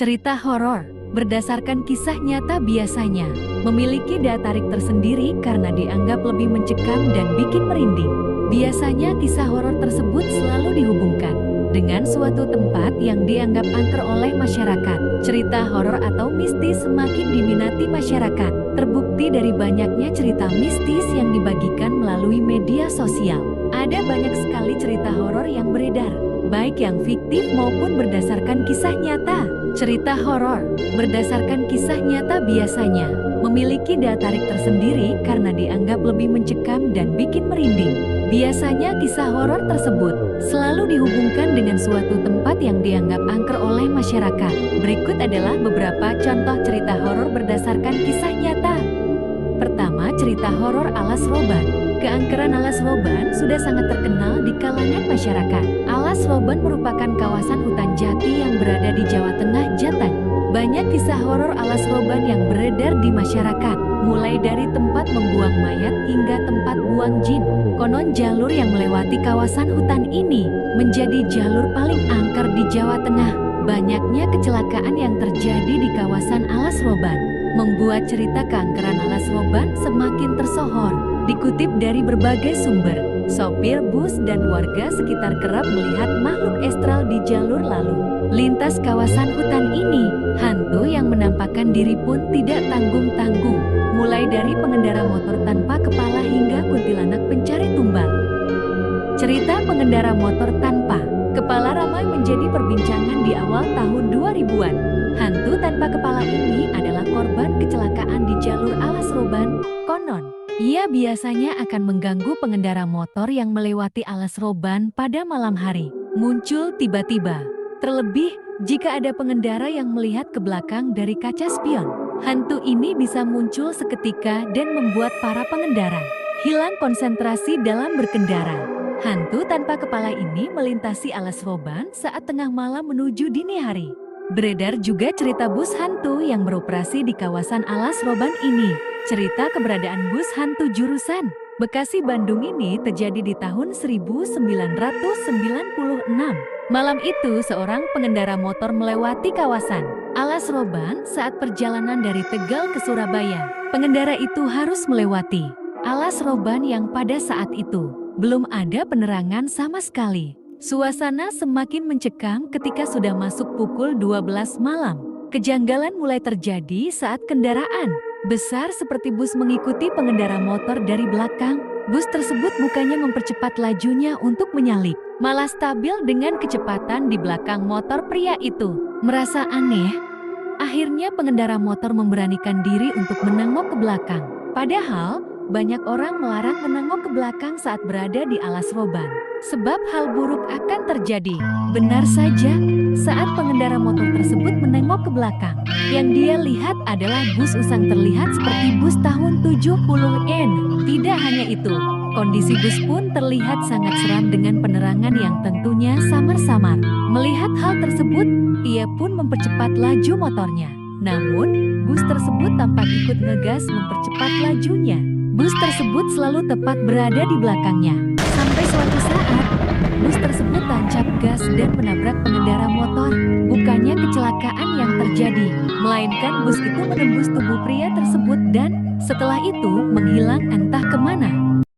Cerita horor berdasarkan kisah nyata biasanya memiliki daya tarik tersendiri karena dianggap lebih mencekam dan bikin merinding. Biasanya kisah horor tersebut selalu dihubungkan dengan suatu tempat yang dianggap angker oleh masyarakat. Cerita horor atau mistis semakin diminati masyarakat. Terbukti dari banyaknya cerita mistis yang dibagikan melalui media sosial. Ada banyak sekali cerita horor yang beredar, baik yang fiktif maupun berdasarkan kisah nyata. Cerita horor berdasarkan kisah nyata biasanya memiliki daya tarik tersendiri karena dianggap lebih mencekam dan bikin merinding. Biasanya kisah horor tersebut selalu dihubungkan dengan suatu tempat yang dianggap angker oleh masyarakat. Berikut adalah beberapa contoh cerita horor berdasarkan kisah nyata. Pertama, cerita horor Alas Roban. Keangkeran Alas Roban sudah sangat terkenal di kalangan masyarakat. Alas Roban merupakan kawasan hutan jati yang berada di Jawa Tengah, Jateng. Banyak kisah horor Alas Roban yang beredar di masyarakat, mulai dari tempat membuang mayat hingga tempat buang jin. Konon jalur yang melewati kawasan hutan ini menjadi jalur paling angker di Jawa Tengah. Banyaknya kecelakaan yang terjadi di kawasan Alas Roban membuat cerita keangkeran Alas Roban semakin tersohor. Dikutip dari berbagai sumber, sopir bus dan warga sekitar kerap melihat makhluk astral di jalur lalu lintas kawasan hutan ini. Hantu yang menampakkan diri pun tidak tanggung-tanggung, mulai dari pengendara motor tanpa kepala hingga kuntilanak pencari tumbal. Cerita pengendara motor tanpa kepala ramai menjadi perbincangan di awal tahun 2000-an. Hantu tanpa kepala ini adalah korban kecelakaan di jalur Alas Roban. Konon, ia biasanya akan mengganggu pengendara motor yang melewati Alas Roban pada malam hari. Muncul tiba-tiba. Terlebih, jika ada pengendara yang melihat ke belakang dari kaca spion. Hantu ini bisa muncul seketika dan membuat para pengendara hilang konsentrasi dalam berkendara. Hantu tanpa kepala ini melintasi Alas Roban saat tengah malam menuju dini hari. Beredar juga cerita bus hantu yang beroperasi di kawasan Alas Roban ini. Cerita keberadaan bus hantu jurusan Bekasi-Bandung ini terjadi di tahun 1996. Malam itu seorang pengendara motor melewati kawasan Alas Roban saat perjalanan dari Tegal ke Surabaya. Pengendara itu harus melewati Alas Roban yang pada saat itu belum ada penerangan sama sekali. Suasana semakin mencekam ketika sudah masuk pukul 12 malam. Kejanggalan mulai terjadi saat kendaraan besar seperti bus mengikuti pengendara motor dari belakang. Bus tersebut bukannya mempercepat lajunya untuk menyalip, malah stabil dengan kecepatan di belakang motor pria itu. Merasa aneh, akhirnya pengendara motor memberanikan diri untuk menengok ke belakang. Padahal, banyak orang melarang menengok ke belakang saat berada di Alas Roban, sebab hal buruk akan terjadi. Benar saja, saat pengendara motor tersebut menengok ke belakang, yang dia lihat adalah bus usang terlihat seperti bus tahun 70-an. Tidak hanya itu, kondisi bus pun terlihat sangat seram dengan penerangan yang tentunya samar-samar. Melihat hal tersebut, ia pun mempercepat laju motornya. Namun, bus tersebut tampak ikut ngegas mempercepat lajunya. Bus tersebut selalu tepat berada di belakangnya. Sampai suatu saat, bus tersebut tancap gas dan menabrak pengendara motor. Bukannya kecelakaan yang terjadi, melainkan bus itu menembus tubuh pria tersebut dan setelah itu menghilang entah kemana.